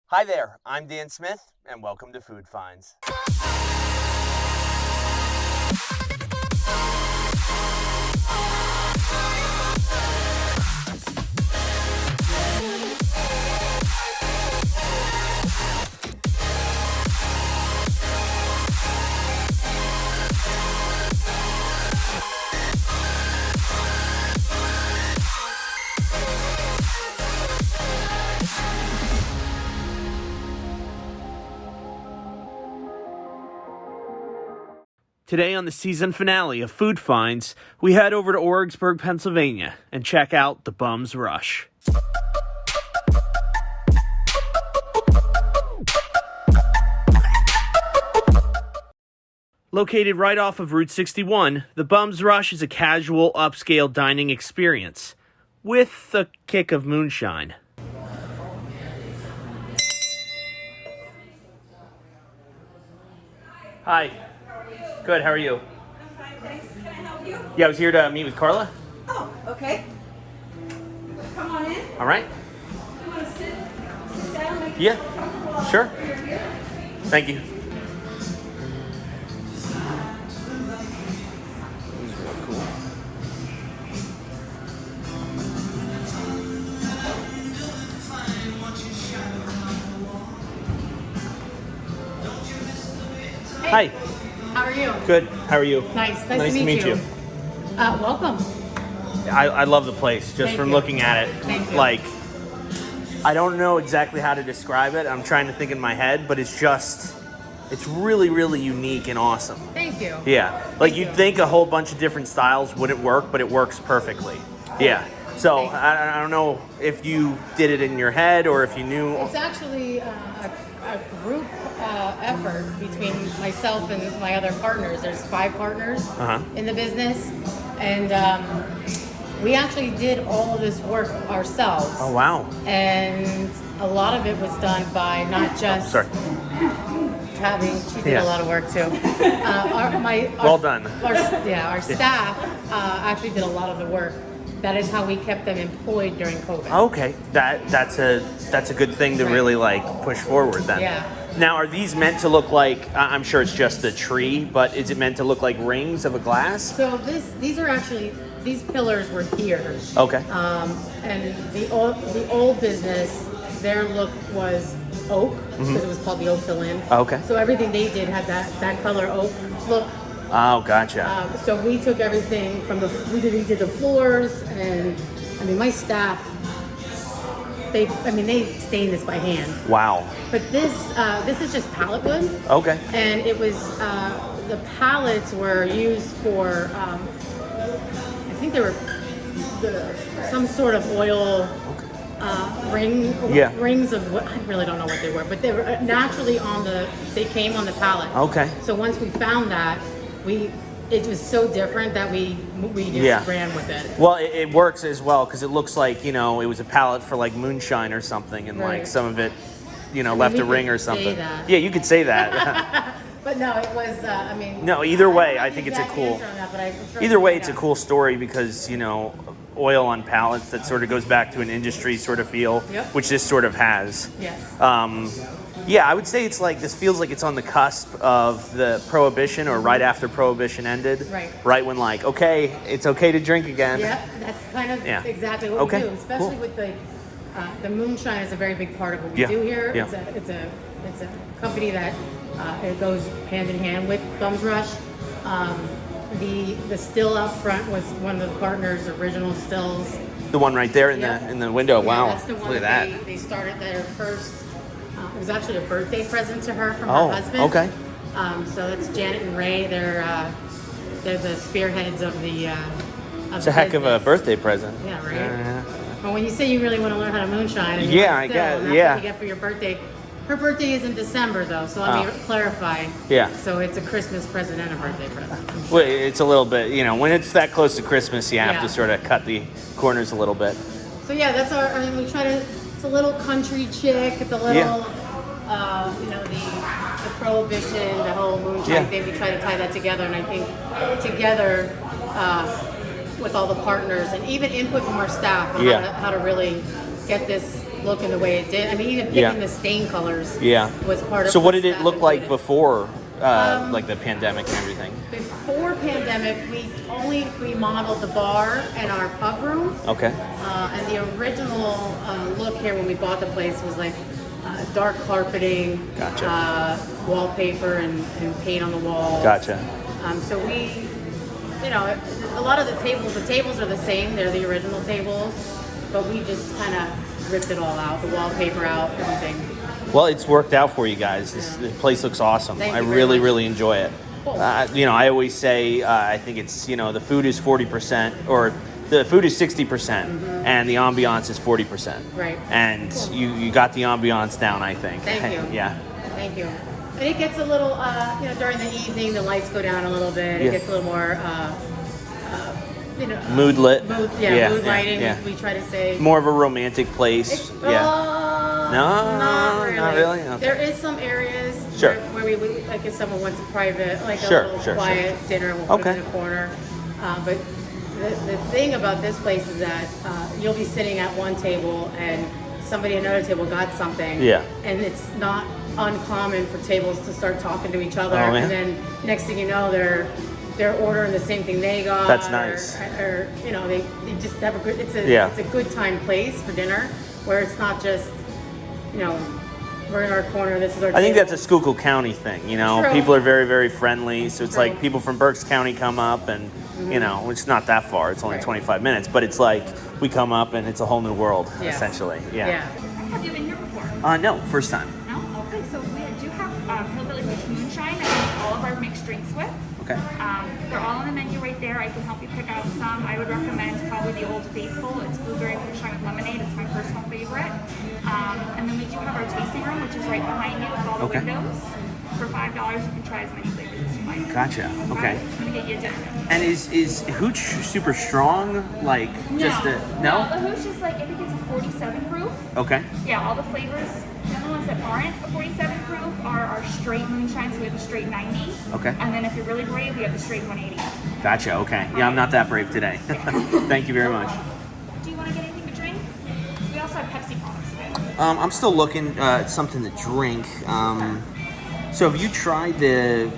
Hi there, I'm Dan Smith, and welcome to Food Finds. Today on the season finale of Food Finds, we head over to Orwigsburg, Pennsylvania, and check out the Bum's Rush. Located right off of Route 61, the Bum's Rush is a casual, upscale dining experience, with a kick of moonshine. Hi. Good, how are you? I'm fine, thanks. Can I help you? Yeah, I was here to meet with Carla. Oh, okay. Come on in. All right. You want to sit down? Make Yeah, yourself comfortable sure. while you're here? Thank you. This is real cool. Hi. How are you? Good. How are you? Nice to meet you. Welcome. I love the place just Thank from you. looking at it. Thank you. Like, I don't know exactly how to describe it. I'm trying to think in my head, but it's really, really unique and awesome. Thank you. Yeah. Like, Thank you'd you. think a whole bunch of different styles wouldn't work, but it works perfectly. Yeah. So, Thanks. I don't know if you did it in your head or if you knew. It's actually a group effort between myself and my other partners. There's 5 partners Uh-huh. in the business, and we actually did all of this work ourselves. Oh, wow. And a lot of it was done by not just Sorry. she did Yeah. a lot of work too. Well done. Our staff actually did a lot of the work. That is how we kept them employed during COVID. Okay. That's a good thing to Right. really, like, push forward then. Yeah. Now, are these meant to look like, I'm sure it's just the tree, but is it meant to look like rings of a glass? So these pillars were here. Okay. And the old business, their look was oak because it was called the Oak Hill Inn. Okay. So everything they did had that color oak look. Oh, gotcha. So we took everything from we did the floors, and I mean my staff. They stained this by hand. Wow. But this is just pallet wood. Okay. And it was the pallets were used for I think they were some sort of oil Yeah. rings of what I really don't know what they were, but they were naturally they came on the pallet. Okay. So once we found that, it was so different that we just Yeah. ran with it. Well, it works as well because it looks like, it was a palette for like moonshine or something, and like Right. some of it, left we a could ring or say something. that. Yeah, you could say that. But no, it was. No, either way, I don't think know it's a the exact cool. answer on that, but I'm sure Either we way, can it's a find cool story because, oil on pallets, that sort of goes back to an industry sort of feel, Yep. which this sort of has. Yes. Yeah, I would say it's like, this feels like it's on the cusp of the prohibition or right after prohibition ended. Right. Right when, like, okay, it's okay to drink again. Yeah, that's kind of Yeah. exactly what Okay, we do, especially cool. with the moonshine is a very big part of what we Yeah, do here. yeah. It's a company that it goes hand in hand with Bum's Rush. The still out front was one of the partners' original stills. The one right there in Yep. the window. Yeah, Wow. that's the one Look at that. They started their first. It was actually a birthday present to her from Oh, her husband. okay. So that's Janet and Ray. They're the spearheads of the. It's a heck of a birthday present. Yeah, right. Well, when you say you really want to learn how to moonshine, and Yeah, I I get- that's yeah. what you get for your birthday. Her birthday is in December, though, so let me clarify. Yeah. So it's a Christmas present and a birthday present. Well, it's a little bit, when it's that close to Christmas, you have Yeah. to sort of cut the corners a little bit. So yeah, that's we try to. It's a little country chick. It's a little, Yeah. the prohibition, the whole moonshine Yeah. thing. We try to tie that together, and I think together with all the partners and even input from our staff on Yeah. how to really get this looking the way it did. I mean, even picking the stain colors was part of. So what did it that look like included. before, like the pandemic and everything? Before pandemic, we only remodeled the bar and our pub room. Okay. And the original look here when we bought the place was like dark carpeting, Gotcha. wallpaper, and paint on the walls. Gotcha. So we, you know, a lot of the tables are the same. They're the original tables, but we just kind of ripped it all out, the wallpaper out, everything. Well, it's worked out for you guys. The place looks awesome. Thank I you very really, much. really enjoy it. Cool. You know, I always say I think it's, you know, the food is 40%, or the food is 60%, and the ambiance is 40%. Right. And Cool. you got the ambiance down, I think. Thank you. Yeah. Thank you. And it gets a little, you know, during the evening, the lights go down a little bit. Yeah. It gets a little more, you know, Mood lit. mood lighting. yeah. We try to say. More of a romantic place. It's, Yeah. not not really? Okay. There is some areas Sure. where we like if someone wants a private, like Sure, a little sure. quiet dinner, we'll put Okay. it in a corner. But the thing about this place is that you'll be sitting at one table and somebody at another table got something. Yeah. And it's not uncommon for tables to start talking to each other, Oh, man. and then next thing you know, they're ordering the same thing they got. That's nice. Or you know, they just have a good. It's Yeah. a good time place for dinner where it's not just, you know, we're in our corner. This is our. I think table. that's a Schuylkill County thing, you know. True. People are very, very friendly. So it's True. like people from Berks County come up and, you know, it's not that far. It's only Right. 25 minutes. But it's like we come up and it's a whole new world, Yes. essentially. Yeah. Have you been here before? No, first time. No? Okay, so we do have Hillbilly Pie Moonshine that we make all of our mixed drinks with. Okay. They're all on the menu right there. I can help you pick out some. I would recommend probably the Old Faithful. It's blueberry moonshine with lemonade. It's my personal favorite. And then we do have our tasting room, which is right behind you with all the Okay. windows. For $5, you can try as many flavors as you like. Gotcha. Okay. I'm gonna get you a dinner. And is hooch super strong? Like just no, a no, the hooch is like, I think it's a 47 proof. Okay. Yeah, all the flavors. The only ones that aren't a 47 proof are our straight moonshine, so we have a straight 90. Okay. And then if you're really brave, we have the straight 180. Gotcha. Okay. Yeah, I'm not that brave today. Thank you very much. Do you want to get anything to drink? We also have Pepsi products available. I'm still looking at something to drink. So have you tried the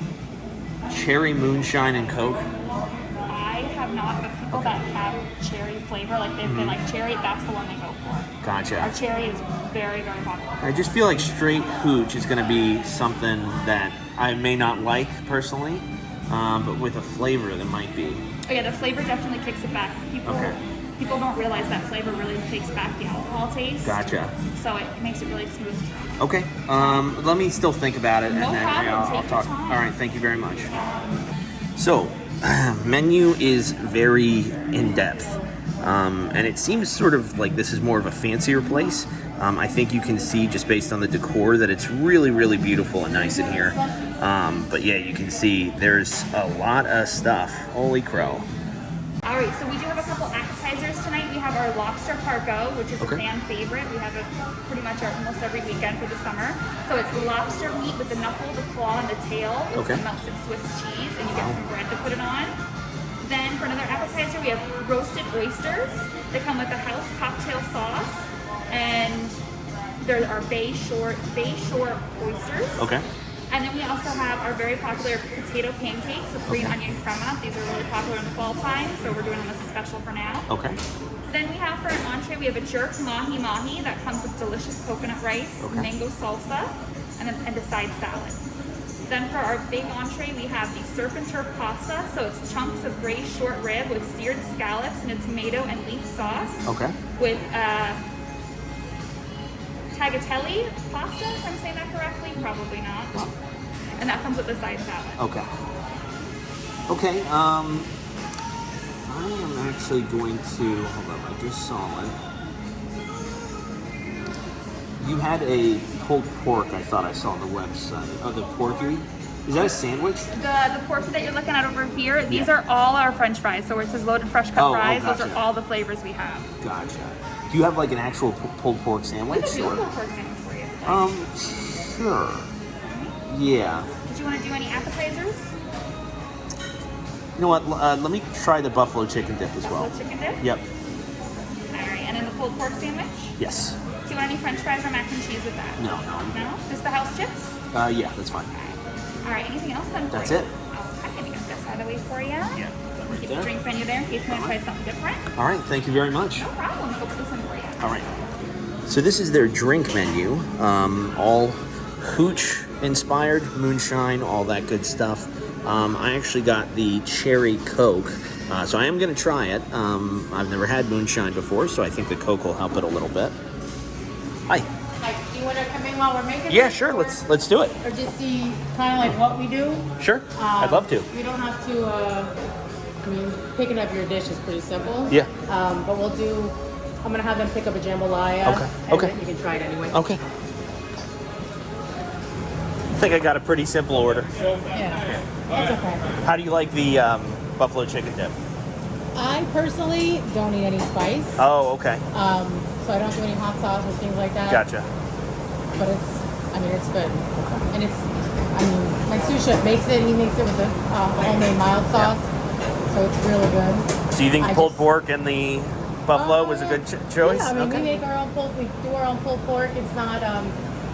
cherry moonshine and Coke? I have not, but people that have cherry flavor, like they've been like cherry, that's the one they go for. Our Gotcha. cherry is very, very popular. I just feel like straight hooch is going to be something that I may not like personally, but with a flavor that might be. Oh yeah, the flavor definitely kicks it back. People don't realize that flavor really takes back the alcohol taste. Gotcha. So it makes it really smooth to drink. Okay. Let me still think about it, No and then problem. I'll Take your talk. time. All right. Thank you very much. So, menu is very in depth, and it seems sort of like this is more of a fancier place. I think you can see just based on the decor that it's really, really beautiful and nice in here. But yeah, you can see there's a lot of stuff. Holy crow. All right, so we do have a couple appetizers tonight. We have our Lobster Parco, which is Okay. a fan favorite. We have it pretty much almost every weekend for the summer. So it's lobster meat with the knuckle, the claw, and the tail with Okay. some melted Swiss cheese, and you get some bread to put it on. Then for another appetizer, we have roasted oysters. They come with a house cocktail sauce, and there are Bay Shore oysters. Okay. And then we also have our very popular potato pancakes with green onion crema. These are really popular in the fall time, so we're doing them as a special for now. Okay. Then we have for an entree, we have a jerk Mahi that comes with delicious coconut rice, Okay. mango salsa, and a side salad. Then for our big entree, we have the surf and turf pasta. So it's chunks of braised short rib with seared scallops and a tomato and leek sauce. Okay. With tagliatelle pasta, if I'm saying that correctly. Probably not. And that comes with a side salad. Okay. Okay. I am actually going to hold on. I just saw it. You had a pulled pork. I thought I saw on the website. Oh, the porky. Is that a sandwich? The pork that you're looking at over here, these Yeah. are all our French fries. So where it says loaded fresh cut Oh, fries, those gotcha. are all the flavors we have. Gotcha. Do you have like an actual pulled pork We sandwich? can do a or- pulled pork sandwich for you. Sure. Yeah. Did you want to do any appetizers? You know what? Let me try the buffalo chicken dip as well. Buffalo chicken dip? Yep. All right, and then the pulled pork sandwich? Yes. Do you want any French fries or mac and cheese with that? No. No? Just the house chips? Yeah, that's fine. All right, anything else then? That's it. I'm gonna get this out of the way for you. Yeah. Right Keep the there. drink menu there in case you want to try something different. All right, thank you very much. No problem. We'll put this in for you. All right. So this is their drink menu. All hooch inspired, moonshine, all that good stuff. I actually got the cherry Coke, so I am going to try it. I've never had moonshine before, so I think the Coke will help it a little bit. Hi. Do you want to come in while we're making Yeah, this, sure. or- Let's do it. Or just see kind of like what we do. Sure. I'd love to. You don't have to, I mean, picking up your dish is pretty simple. Yeah. But we'll do, I'm going to have them pick up a jambalaya. Okay. And Okay. then you can try it anyway. Okay. I think I got a pretty simple order. Yeah. That's okay. How do you like the buffalo chicken dip? I personally don't eat any spice. Oh, okay. So I don't do any hot sauce or things like that. Gotcha. But it's good. And my sous chef makes it. He makes it with a homemade mild sauce. So it's really good. So you think I pulled just- pork and the buffalo was a good choice? Yeah, I mean, we make our own pulled. We do our own pulled pork. It's not.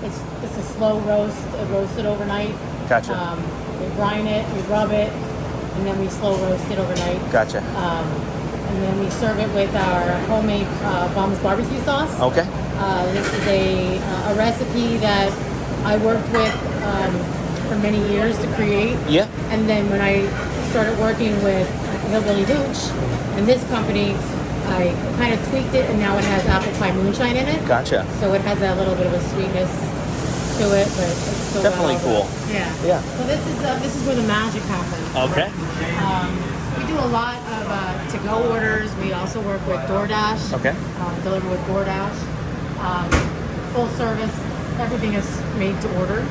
It's a slow roast. Roasted overnight. Gotcha. We brine it. We rub it, and then we slow roast it overnight. Gotcha. And then we serve it with our homemade Bum's barbecue sauce. Okay. This is a recipe that I worked with for many years to create. Yeah. And then when I started working with Hillbilly Hooch and this company, I kind of tweaked it, and now it has apple pie moonshine in it. Gotcha. So it has a little bit of a sweetness to it, but it's still Definitely cool. Yeah. Yeah. So this is where the magic happens. Okay. We do a lot of to-go orders. We also work with DoorDash. Okay. Deliver with DoorDash. Full service. Everything is made to order.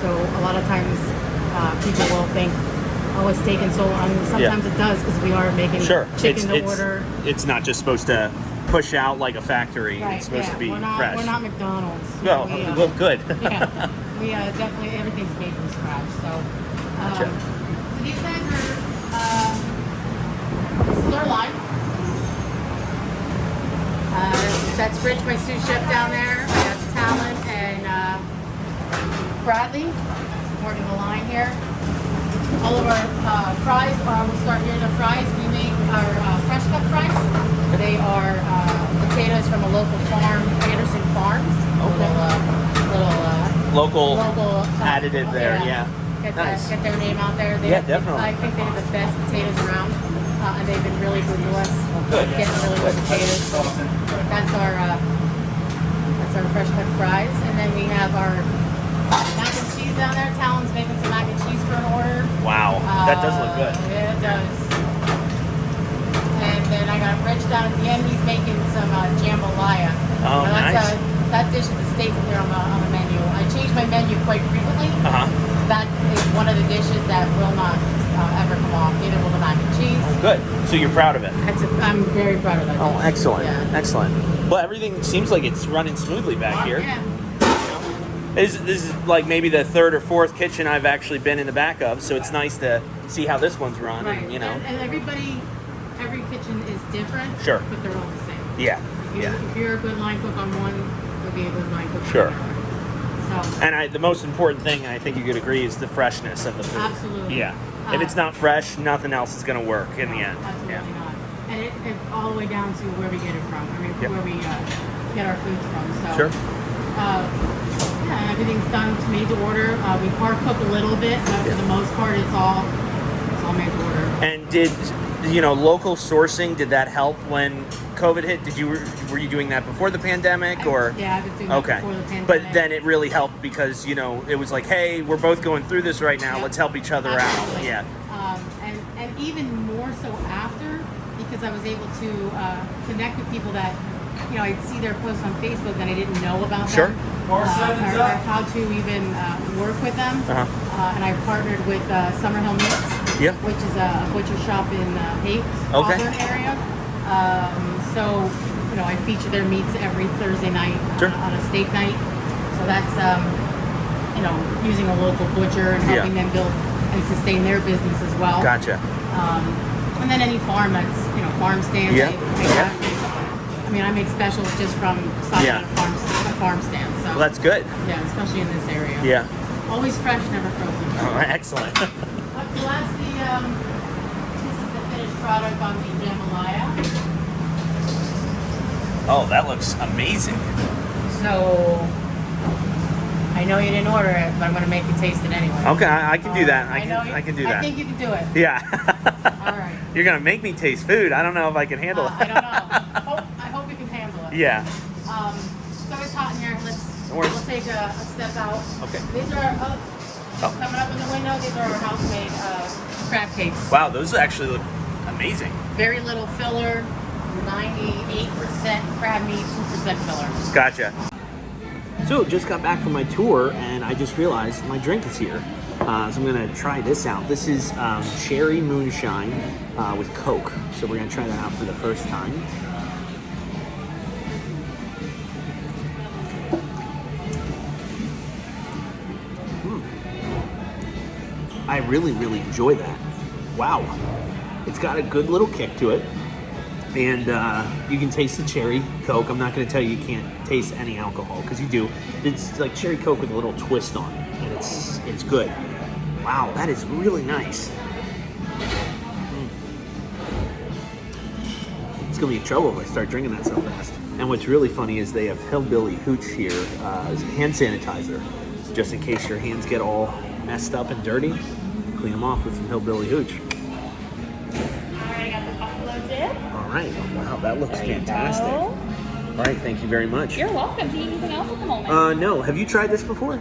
So a lot of times people will think, oh, it's taking so long. Sometimes it does because we are making chicken to order. It's not just supposed to push out like a factory. Right, It's supposed to be we're not, fresh. We're not McDonald's. Well, well, good. Yeah, we definitely, everything's made from scratch. So, Gotcha. so these guys are, this is our line. That's Rich, my sous chef down there. That's Talon and Bradley, supporting the line here. All of our fries, we'll start here. The fries, we make our fresh cut fries. They are potatoes from a local farm, Anderson Farms. Local Local additive there, yeah. Nice. Get their name out there. Yeah, definitely. I think they're the best potatoes around, and they've been really good to us. Good. Getting really good potatoes. So that's our fresh cut fries, and then we have our mac and cheese down there. Talon's making some mac and cheese for an order. Wow, that does look good. Yeah, it does. And then I got Rich down at the end. He's making some jambalaya. Oh, Now nice. That dish is a staple here on the menu. I change my menu quite frequently. Uh-huh. That is one of the dishes that will not ever come off. Neither will the mac and cheese. Good. So you're proud of it? I'm very proud of that. Oh, dish. excellent. Yeah. Excellent. Well, everything seems like it's running smoothly back here. Yeah. This is like maybe the third or fourth kitchen I've actually been in the back of, so it's nice to see how this one's run. Right. And, And every kitchen is different. Sure. But they're all the same. Yeah. If you're a good line cook on one, you'll be a good line cook Sure. on the other. So. And the most important thing, and I think you could agree, is the freshness of the food. Absolutely. Yeah. If it's not fresh, nothing else is going to work in the end. Absolutely Yeah. not. And it all the way down to where we get it from. I mean, Yep. where we get our foods from. So, Sure. Yeah, everything's done to made to order. We par cook a little bit, but for the most part, it's all made to order. And did local sourcing, did that help when COVID hit? Were you doing that before the pandemic or? Yeah, I've been doing that Okay. before the pandemic. But then it really helped because it was like, hey, we're both going through this right now. Yep. Let's help each other Absolutely. out. Yeah. And even more so after, because I was able to connect with people that, I'd see their posts on Facebook and I didn't know about Sure. them. Or how to even work with them. Uh-huh. And I partnered with Summerhill Meats, Yeah. which is a butcher shop in Haight, Okay. Auburn area. So, I feature their meats every Thursday night Sure. on a steak night. So that's, using a local butcher and helping them build and sustain their business as well. Gotcha. And then any farm that's, farm stands. Yeah. I have I mean, I make specials just from stocking Yeah. at a farm stand. So Well, that's good. yeah, especially in this area. Yeah. Always fresh, never frozen. Oh, excellent. So that's the this is the finished product on the jambalaya. Oh, that looks amazing. So I know you didn't order it, but I'm gonna make you taste it anyway. Okay, I can do that. I I can do that. I think you can do it. Yeah. All right. You're gonna make me taste food. I don't know if I can handle I it. don't know. I hope you can handle it. Yeah. So it's hot in here. We'll Take a step out. Okay. These are Oh. coming up in the window. These are our house-made crab cakes. Wow, those actually look amazing. Very little filler. 98% crab meat, 2% filler. Gotcha. So just got back from my tour and I just realized my drink is here. So I'm gonna try this out. This is cherry moonshine with Coke. So we're gonna try that out for the first time. I really, really enjoy that. Wow. It's got a good little kick to it. And you can taste the cherry Coke. I'm not going to tell you you can't taste any alcohol, because you do. It's like cherry Coke with a little twist on it, and it's good. Wow, that is really nice. It's going to be in trouble if I start drinking that so fast. And what's really funny is they have Hillbilly Hooch here as hand sanitizer. So just in case your hands get all messed up and dirty, clean them off with some Hillbilly Hooch. I got the buffalo dip. All right. Wow, that looks fantastic. Go. All right, thank you very much. You're welcome. Do you need anything else at the moment? No. Have you tried this before?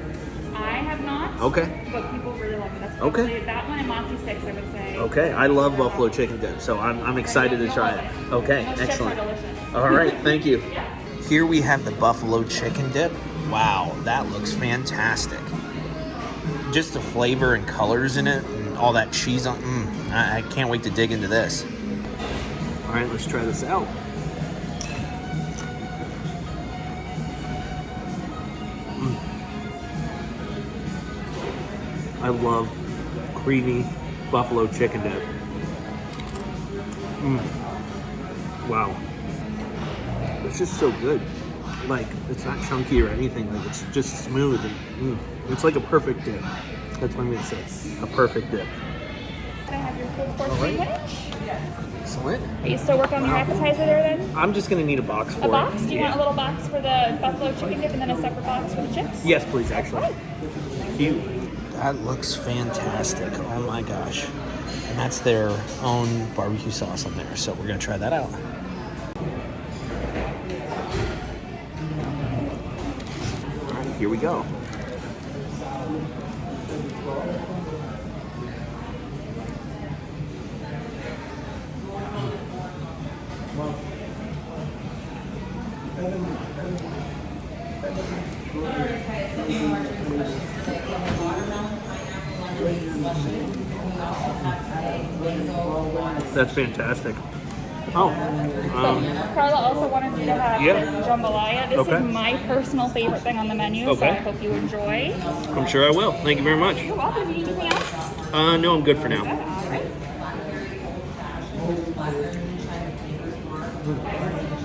I have not. Okay. But people really love it. That's Okay. probably that one and Monty 6, I would say. Okay. I love buffalo chicken dip, so I'm excited to try it. Okay. Those chips are Excellent. delicious. All right. Thank you. Yeah. Here we have the buffalo chicken dip. Wow, that looks fantastic. Just the flavor and colors in it, and all that cheese on. I can't wait to dig into this. All right, let's try this out. I love creamy buffalo chicken dip. Wow. It's just so good. Like, it's not chunky or anything. Like, it's just smooth. And, it's like a perfect dip. That's what I'm going to say. A perfect dip. I have your full course All right. sandwich. Excellent. Are you still working on your appetizer there then? I'm just going to need a box for it. A box? Do you Yeah. want a little box for the buffalo chicken dip and then a separate box for the chips? Yes, please, actually. Thank you. That looks fantastic. Oh my gosh. And that's their own barbecue sauce on there. So we're going to try that out. All right, here we go. That's fantastic. Oh, Carla also wanted me to have Yeah. this jambalaya. This Okay. is my personal favorite thing on the menu, so Okay. I hope you enjoy. I'm sure I will. Thank you very much. You're welcome. Do you need anything else? No, I'm good for now. All right.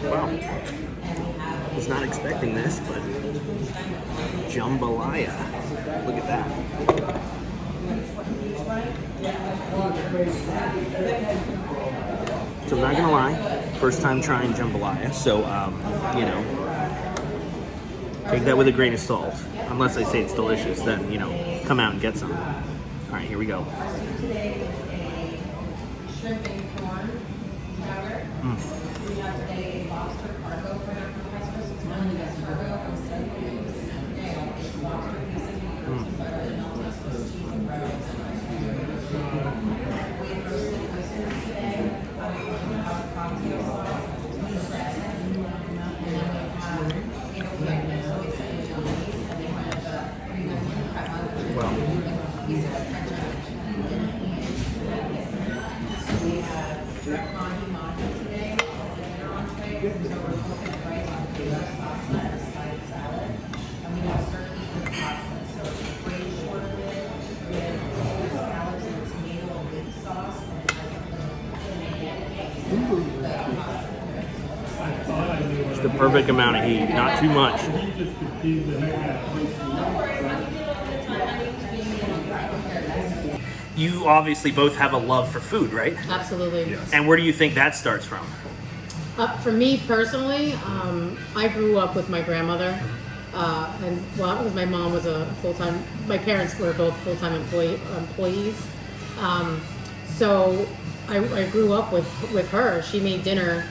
Wow. Was not expecting this, but jambalaya. Look at that. So I'm not gonna lie, first time trying jambalaya, so you know, take that with a grain of salt. Unless I say it's delicious, then you know, come out and get some. All right, here we go. Shrimp and corn chowder. We have a Lobster Parco for appetizers. It's only escargot from Sundays. It's lobster pieces, butter, and all this cheese and bread. We roasted oysters today. We have cocktail sauce. And then we have oysters and mayonnaise, and then we have the pre-onion prep. Well, We have Mahi today, the dinner entree. So we're focused right on the sauce and a side salad. And we have turkey with pasta. So it's a great short rib with scallops and tomato and mint sauce. And it has a little the perfect amount of heat, not too much. You obviously both have a love for food, right? Absolutely. Yes. And where do you think that starts from? For me personally, I grew up with my grandmother, and well, my mom was a full-time. My parents were both full-time employees, so I grew up with her. She made dinner.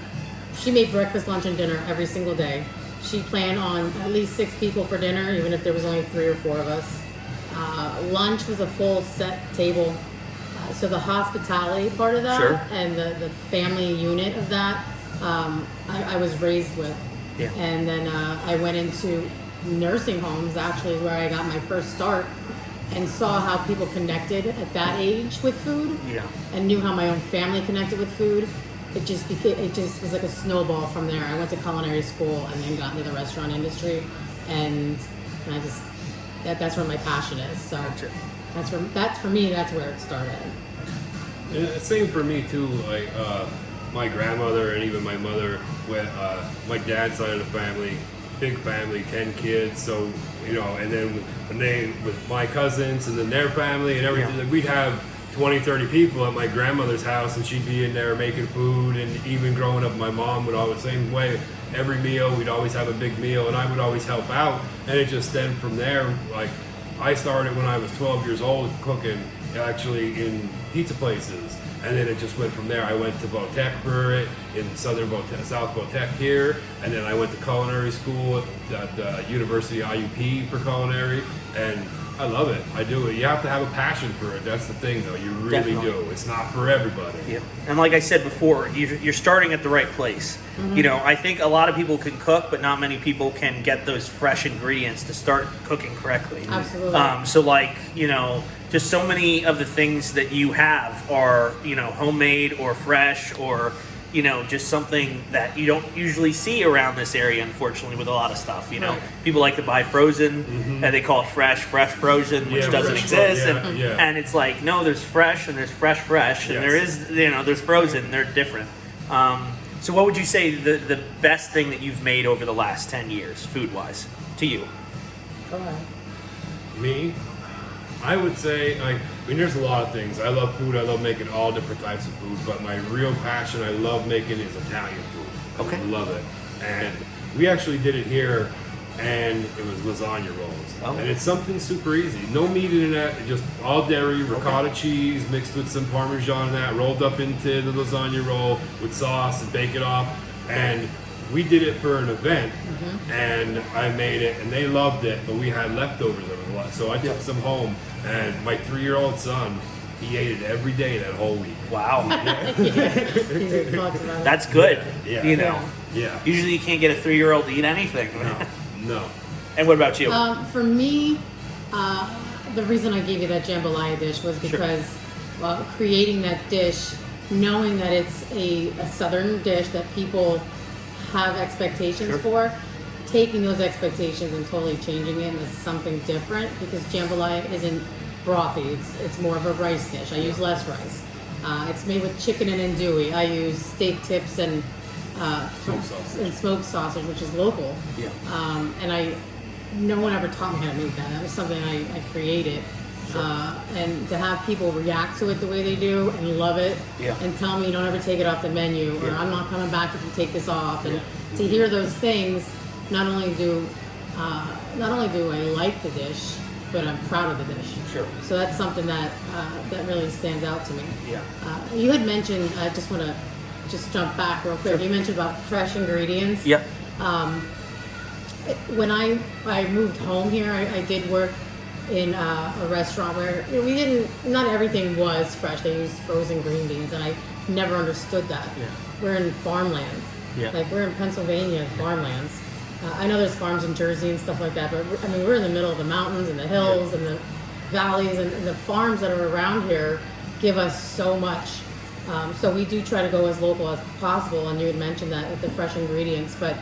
She made breakfast, lunch, and dinner every single day. She planned on at least 6 people for dinner, even if there was only 3 or 4 of us. Lunch was a full set table. So the hospitality part of that Sure. and the family unit of that, I was raised with. Yeah. And then I went into nursing homes, actually, where I got my first start, and saw how people connected at that age with food. Yeah. And knew how my own family connected with food. It just was like a snowball from there. I went to culinary school and then got into the restaurant industry, and I just that's where my passion is. So that's for me. That's where it started. Yeah, same for me too. Like my grandmother and even my mother, with my dad's side of the family, big family, 10 kids. So and then with my cousins and then their family and everything, Yeah. we'd have 20, 30 people at my grandmother's house, and she'd be in there making food. And even growing up, my mom would always the same way. Every meal, we'd always have a big meal, and I would always help out. And it just then from there, like I started when I was 12 years old cooking, actually in pizza places, and then it just went from there. I went to Botech for it in South Botech here, and then I went to culinary school at the University IUP for culinary, and I love it. I do it. You have to have a passion for it. That's the thing, though. You really Definitely. do. It's not for everybody. Yeah. And like I said before, you're starting at the right place. I think a lot of people can cook, but not many people can get those fresh ingredients to start cooking correctly. Absolutely. So just so many of the things that you have are, homemade or fresh or, just something that you don't usually see around this area, unfortunately, with a lot of stuff. Right. People like to buy frozen, and they call it fresh frozen, which Yeah, doesn't fresh exist. yeah. And it's like, no, there's fresh and there's fresh, and Yes. there is, there's frozen. They're different. So what would you say the best thing that you've made over the last 10 years, food-wise, to you? Go ahead. Me, I would say, there's a lot of things. I love food. I love making all different types of food. But my real passion I love making is Italian food. Okay. I love it. And we actually did it here, and it was lasagna rolls. Oh. And it's something super easy. No meat in it, just all dairy, ricotta cheese mixed with some Parmesan and that, rolled up into the lasagna roll with sauce and bake it off. And we did it for an event, and I made it, and they loved it, but we had leftovers of it a lot. So I took some home, and my 3-year-old son, he ate it every day that whole week. Wow. He talks about it. That's good. Yeah. Yeah. Usually you can't get a 3-year-old to eat anything. No. And what about you? For me, the reason I gave you that jambalaya dish was because creating that dish, knowing that it's a southern dish that people have expectations for, taking those expectations and totally changing it into something different, because jambalaya isn't brothy, it's more of a rice dish. I use less rice. It's made with chicken and andouille. I use steak tips and smoked sausage, which is local. Yeah. And no one ever taught me how to make that. That was something I created. And to have people react to it the way they do and love it, and tell me don't ever take it off the menu, or I'm not coming back if you take this off, and to hear those things, not only do I like the dish, but I'm proud of the dish. Sure. So that's something that really stands out to me. Yeah. You had mentioned, I just want to jump back real quick. You mentioned about fresh ingredients. Yep. When I moved home here, I did work in a restaurant where not everything was fresh. They used frozen green beans, and I never understood that. Yeah. We're in farmland. Yeah. Like, we're in Pennsylvania farmlands. I know there's farms in Jersey and stuff like that, but we're in the middle of the mountains and the hills and the valleys, and the farms that are around here give us so much. So we do try to go as local as possible, and you had mentioned that with the fresh ingredients, but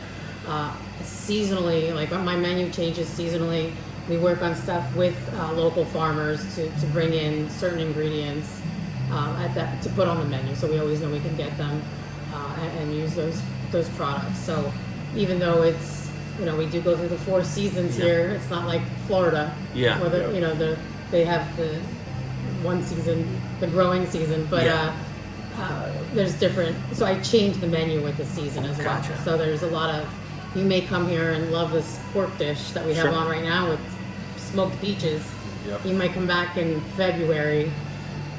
seasonally, like my menu changes seasonally. We work on stuff with local farmers to bring in certain ingredients to put on the menu, so we always know we can get them and use those products. So even though it's, we do go through the 4 seasons Yeah. here. It's not like Florida. Yeah. Where they have the one season, the growing season, but Yeah. there's different. So I changed the menu with the season as well. Gotcha. So there's a lot of. You may come here and love this pork dish that we have Sure. on right now with smoked peaches. Yep. You might come back in February,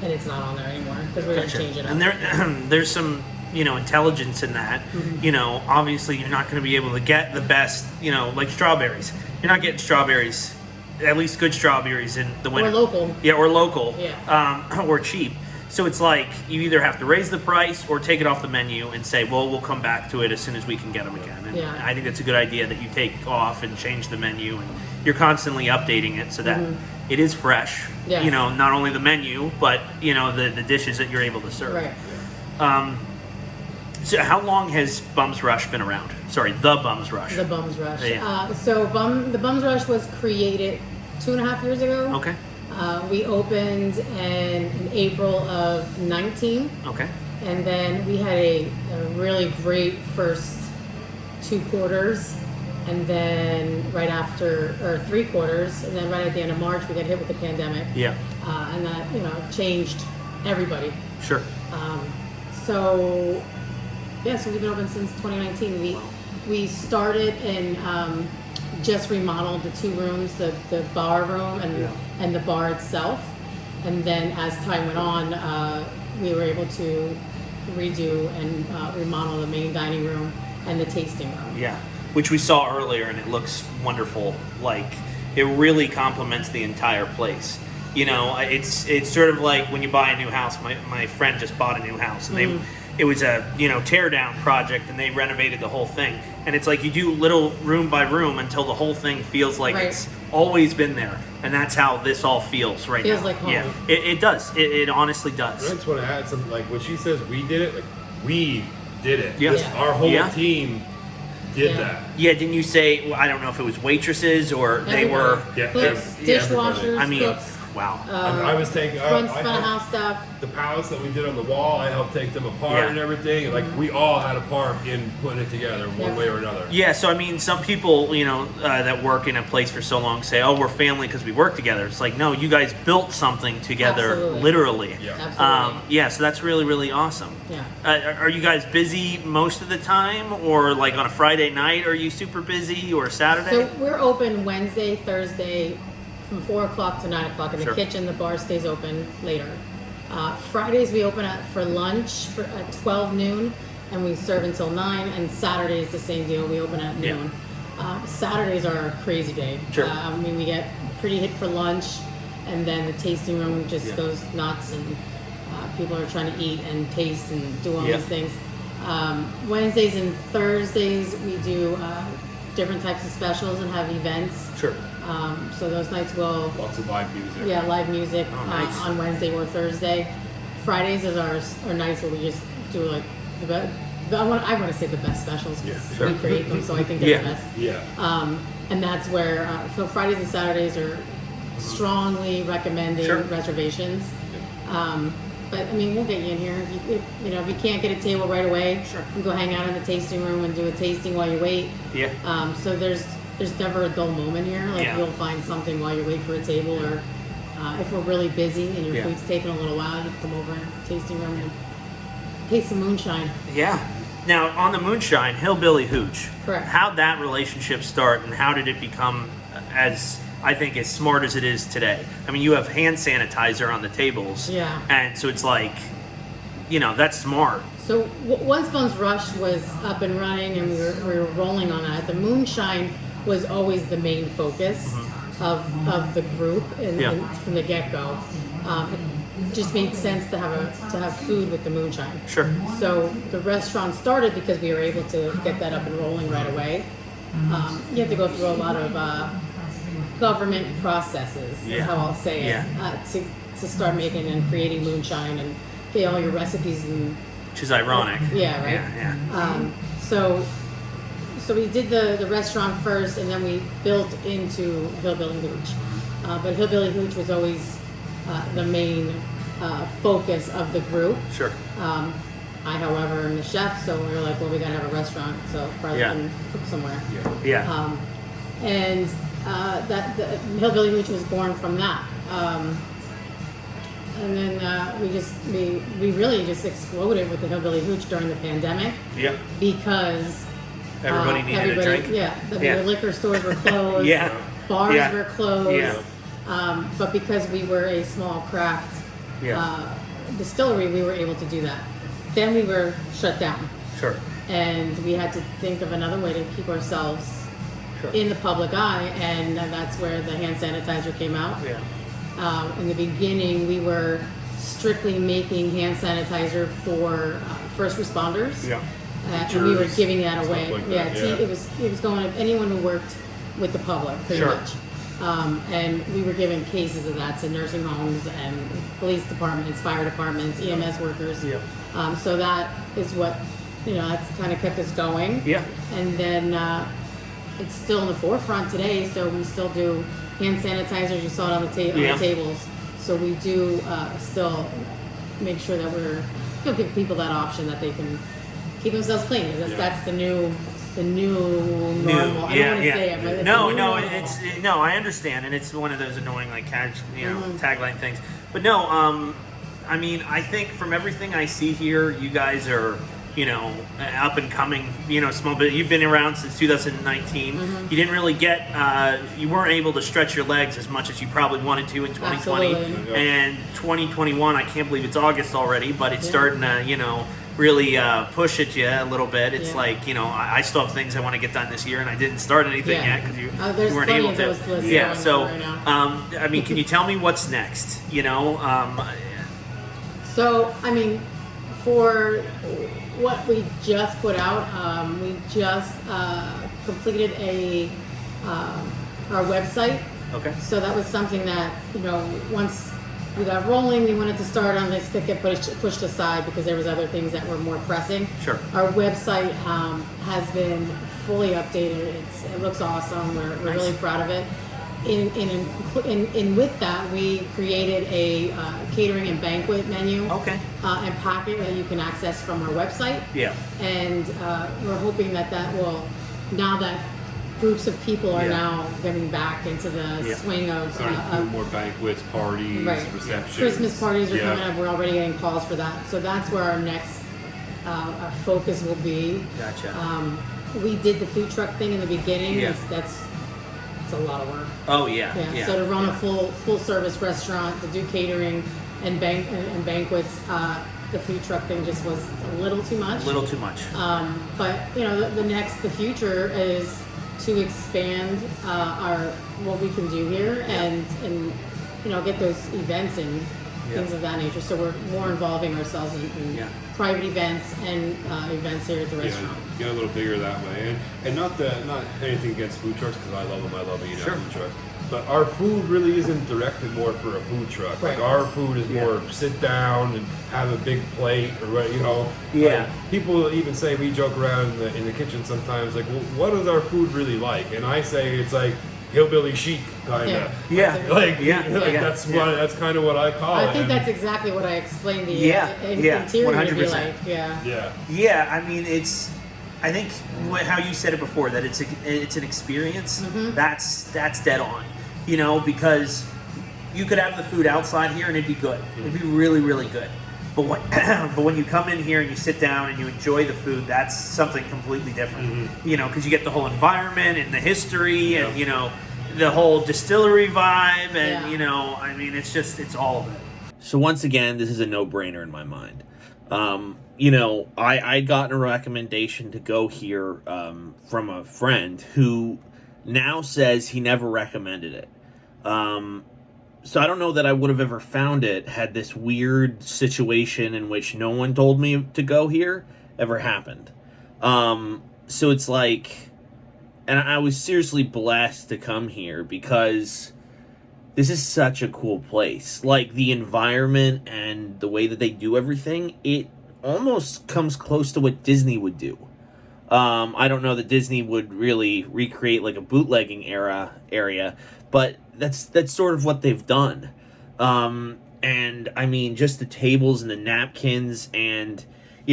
and it's not on there anymore because we're Gotcha. gonna change it up. And there's some intelligence in that. Mm-hmm. Obviously you're not going to be able to get the best, like strawberries. You're not getting strawberries, at least good strawberries in the winter. Or local. Yeah, or local. Yeah. Or cheap. So it's like you either have to raise the price or take it off the menu and say, well, we'll come back to it as soon as we can get them again. And Yeah. I think that's a good idea that you take off and change the menu, and you're constantly updating it so that it is fresh. Yes. Not only the menu, but the dishes that you're able to serve. Right. So how long has Bums Rush been around? Sorry, the Bums Rush. The Bums Rush. Yeah. The Bums Rush was created 2.5 years ago. Okay. We opened in April of 19, Okay. and then we had a really great first 2 quarters, and then right after, or 3 quarters, and then right at the end of March, we got hit with the pandemic. Yeah. And that, changed everybody. Sure. So we've been open since 2019. We started and just remodeled the 2 rooms, the bar room and the bar itself. And then as time went on, we were able to redo and remodel the main dining room and the tasting room. Yeah. Which we saw earlier, and it looks wonderful. Like, it really complements the entire place. It's sort of like when you buy a new house. My friend just bought a new house, and it was a tear down project, and they renovated the whole thing. And it's like you do little room by room until the whole thing feels like Right. it's always been there, and that's how this all feels right Feels now. like home. Yeah, it does. It honestly does. I just want to add something. Like when she says we did it, like we did it. Yeah. This- Our whole Yeah. team did Yeah. that. Yeah, didn't you say? Well, I don't know if it was waitresses or they Everybody. were. Yeah, Cooks, yeah, dishwashers, I mean, cooks, wow. I was taking front I of helped- house stuff. the pallets that we did on the wall. I helped take them apart Yeah. and everything. And like we all had a part in putting it together one Yeah. way or another. Yeah, so I mean, some people, that work in a place for so long say, "Oh, we're family because we work together." It's like, no, you guys built something together, Absolutely. literally. Yeah. Absolutely. So that's really, really awesome. Yeah. Are you guys busy most of the time, or like on a Friday night? Are you super busy, or Saturday? So we're open Wednesday, Thursday, from 4 o'clock to 9 o'clock in the Sure. kitchen. The bar stays open later. Fridays we open for lunch at 12 noon, and we serve until 9. And Saturdays the same deal. We open at Yeah. noon. Saturdays are a crazy day. Sure. We get pretty hit for lunch, and then the tasting room just Yeah. goes nuts, and people are trying to eat and taste and do all Yeah. these things. Wednesdays and Thursdays we do different types of specials and have events. Sure. So those nights will, Lots of live music. yeah, live music Oh, nice. on Wednesday or Thursday. Fridays is our nights where we just do like the best. I want to say the best specials because sure. we create them, so I think they're Yeah. the best. Yeah. And that's where so Fridays and Saturdays are strongly recommending Sure. reservations. But I mean, we'll get you in here. If you can't get a table right away, Sure. you can go hang out in the tasting room and do a tasting while you wait. Yeah. So there's never a dull moment here. Like Yeah. you'll find something while you wait for a table, or if we're really busy and your Yeah. food's taking a little while, you come over in the tasting room and taste some moonshine. Yeah. Now, on the Moonshine, Hillbilly Hooch. Correct. How'd that relationship start, and how did it become as smart as it is today? I mean, you have hand sanitizer on the tables. Yeah. And so it's like, that's smart. So once Bums Rush was up and running and we were rolling on that, the moonshine was always the main focus of the group Yeah. and from the get-go. It just made sense to have food with the moonshine. Sure. So the restaurant started because we were able to get that up and rolling right away. You have to go through a lot of government processes, Yeah. is how I'll say it, to start making and creating moonshine and get all your recipes and Which is ironic. yeah, right. Yeah. So we did the restaurant first, and then we built into Hillbilly Hooch. But Hillbilly Hooch was always the main focus of the group. Sure. however, am the chef, so we were like, well, we gotta have a restaurant, so rather Yeah. than cook somewhere. Yeah. And that the Hillbilly Hooch was born from that. And then we really just exploded with the Hillbilly Hooch during the pandemic Yeah. because Everybody needed a drink. Yeah, Yeah. the liquor stores were closed. Yeah. Bars Yeah. were closed. Yeah. But because we were a small craft distillery, we were able to do that. Then we were shut down, Sure. and we had to think of another way to keep ourselves Sure. in the public eye, and that's where the hand sanitizer came out. Yeah. In the beginning, we were strictly making hand sanitizer for first responders. Yeah. And we were Teachers, giving that away. stuff like that, yeah. It was going to anyone who worked with the public, pretty Sure. much. And we were giving cases of that to nursing homes and police departments, fire departments, EMS workers. Yeah. So that is what, that's kind of kept us going. Yeah. And then it's still in the forefront today, so we still do hand sanitizers. You saw it on the, Yeah. on the tables. So we do still make sure that we're give people that option that they can keep themselves clean. Because that's the new normal. I don't want to say it, but it's no, the new no, normal. I understand, and it's one of those annoying Mm-hmm. tagline things. But no, I mean, I think from everything I see here, you guys are, up and coming, small bit. You've been around since 2019. Mm-hmm. You didn't really get, you weren't able to stretch your legs as much as you probably wanted to in 2020. Absolutely. And 2021, I can't believe it's August already, but it's starting to, really push at you a little bit. It's Yeah. like, I still have things I want to get done this year, and I didn't start anything Yeah. yet because you There's weren't plenty able of to. those lists Yeah, going so, right now. I mean, can you tell me what's next? So, I mean, for what we just put out, we just completed our website. Okay. So that was something that, once we got rolling, we wanted to start on this, could get pushed aside because there was other things that were more pressing. Sure. Our website has been fully updated. It looks awesome. We're Nice. really proud of it. In with that, we created a catering and banquet menu Okay. and packet that you can access from our website. Yeah. And we're hoping that will, now that groups of people are Yeah. now getting back into the Yeah. swing of Starting to do more banquets, parties, right. receptions. Christmas parties are Yeah. coming up. We're already getting calls for that. So that's where our next our focus will be. Gotcha. We did the food truck thing in the beginning. Yeah. It's a lot of work. Oh, yeah. Yeah. Yeah. So to run a full service restaurant, to do catering and banquets, the food truck thing just was a little too much. A little too much. But the future is to expand what we can do here and get those events and things of that nature. So we're more involving ourselves in private events and events here at the restaurant. Get a little bigger that way, and not anything against food trucks because I love them. I love eating Sure. at food trucks. But our food really isn't directed more for a food truck. Right. Like our food is more sit down and have a big plate, or what Yeah. Like, people even say, we joke around in the kitchen sometimes, like, well, what is our food really like? And I say it's like hillbilly chic kind of. Yeah. Like, Yeah. like Yeah. that's kind of what I call it. I think And- that's exactly what I explained the Yeah, yeah, interior to be 100%. like. Yeah. Yeah. Yeah, I mean, I think how you said it before, that it's an experience. Mm-hmm. That's dead on. Because you could have the food outside here and it'd be good. It'd be really, really good. But when you come in here and you sit down and you enjoy the food, that's something completely different. Because you get the whole environment and the history and the whole distillery vibe and I mean, it's all of it. So once again, this is a no-brainer in my mind. I'd gotten a recommendation to go here from a friend who now says he never recommended it. So I don't know that I would have ever found it had this weird situation in which no one told me to go here ever happened. So it's like, and I was seriously blessed to come here because this is such a cool place. Like, the environment and the way that they do everything, it almost comes close to what Disney would do. I don't know that Disney would really recreate like a bootlegging area, but that's sort of what they've done. And I mean, just the tables and the napkins and,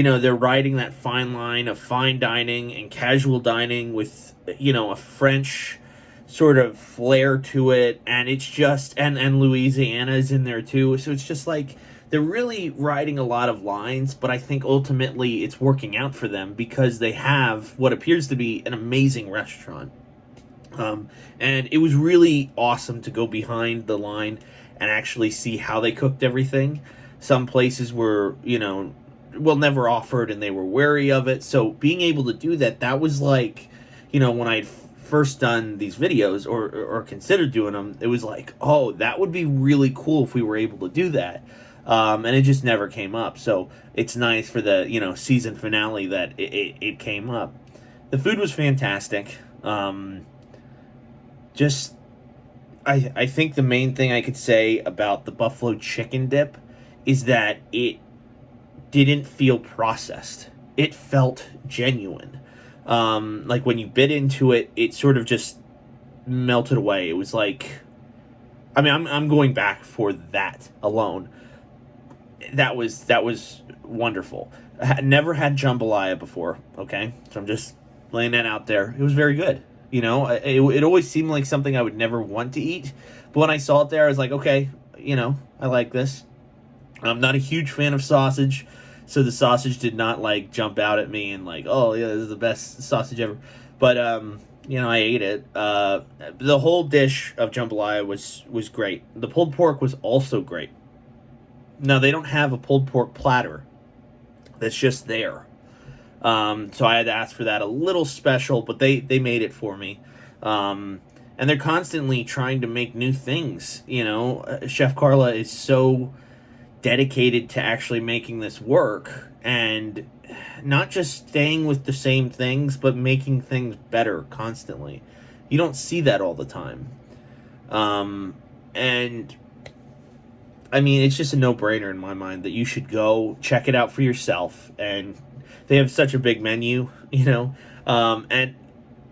they're riding that fine line of fine dining and casual dining with, a French sort of flair to it. And it's just, and Louisiana is in there too. So it's just like, they're really riding a lot of lines, but I think ultimately it's working out for them because they have what appears to be an amazing restaurant. And it was really awesome to go behind the line and actually see how they cooked everything. Some places were, never offered and they were wary of it. So being able to do that, that was like, when I'd first done these videos or considered doing them, it was like, oh, that would be really cool if we were able to do that. And it just never came up. So it's nice for the, season finale that it came up. The food was fantastic. I think the main thing I could say about the buffalo chicken dip is that it didn't feel processed. It felt genuine. Like when you bit into it, it sort of just melted away. It was like, I'm going back for that alone. That was wonderful. I had never had jambalaya before, okay? So I'm just laying that out there. It was very good. It always seemed like something I would never want to eat. But when I saw it there, I was like, okay, I like this. I'm not a huge fan of sausage, so the sausage did not, jump out at me and, oh, yeah, this is the best sausage ever. But, I ate it. The whole dish of jambalaya was great. The pulled pork was also great. Now, they don't have a pulled pork platter that's just there. So I had to ask for that a little special, but they made it for me. And they're constantly trying to make new things. Chef Carla is so dedicated to actually making this work and not just staying with the same things, but making things better constantly. You don't see that all the time. And it's just a no-brainer in my mind that you should go check it out for yourself. And they have such a big menu, and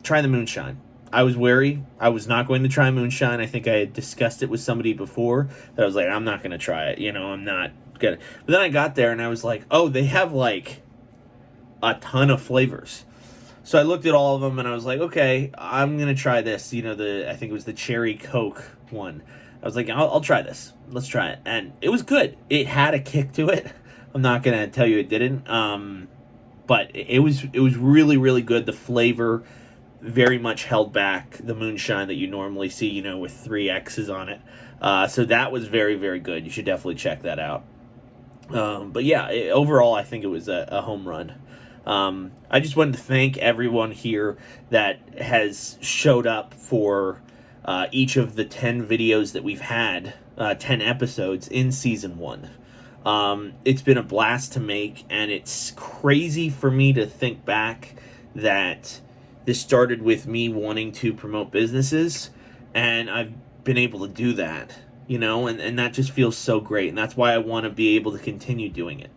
try the moonshine. I was wary. I was not going to try moonshine. I think I had discussed it with somebody before that I was like, I'm not going to try it. I'm not going to. But then I got there and I was like, oh, they have a ton of flavors. So I looked at all of them and I was like, okay, I'm going to try this. I think it was the cherry Coke one. I was like, I'll try this. Let's try it. And it was good. It had a kick to it. I'm not going to tell you it didn't. But it was really, really good. The flavor very much held back the moonshine that you normally see, with 3 X's on it. So that was very, very good. You should definitely check that out. But yeah, overall, I think it was a home run. I just wanted to thank everyone here that has showed up for each of the 10 videos that we've had, 10 episodes in Season 1. It's been a blast to make, and it's crazy for me to think back that this started with me wanting to promote businesses, and I've been able to do that, and that just feels so great, and that's why I want to be able to continue doing it.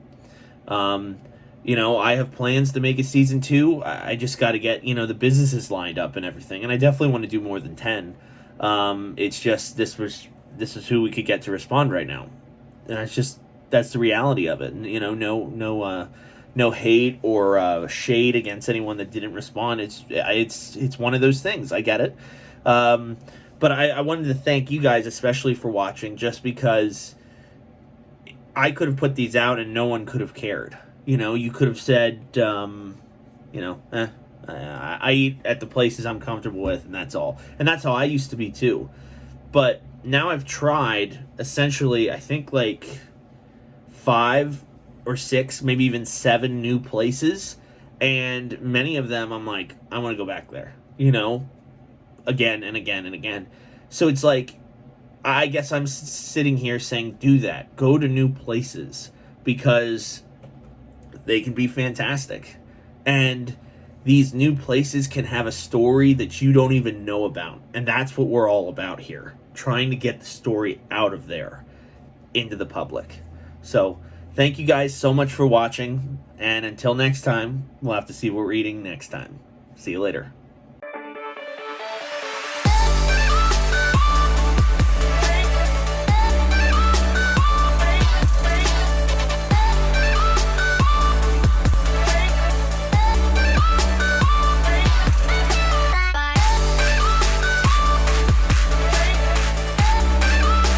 I have plans to make a Season 2. I just got to get, the businesses lined up and everything, and I definitely want to do more than 10. It's just, this is who we could get to respond right now, and that's the reality of it. And, no hate or shade against anyone that didn't respond. It's one of those things. I get it. But I wanted to thank you guys, especially for watching, just because I could have put these out and no one could have cared. You could have said, I eat at the places I'm comfortable with, and that's all. And that's how I used to be too. But now I've tried essentially, I think 5 or 6, maybe even 7 new places, and many of them I'm like, I want to go back there, again and again and again. So it's I guess I'm sitting here saying, do that. Go to new places, because they can be fantastic. And these new places can have a story that you don't even know about. And that's what we're all about here. Trying to get the story out of there into the public. So thank you guys so much for watching. And until next time, we'll have to see what we're eating next time. See you later.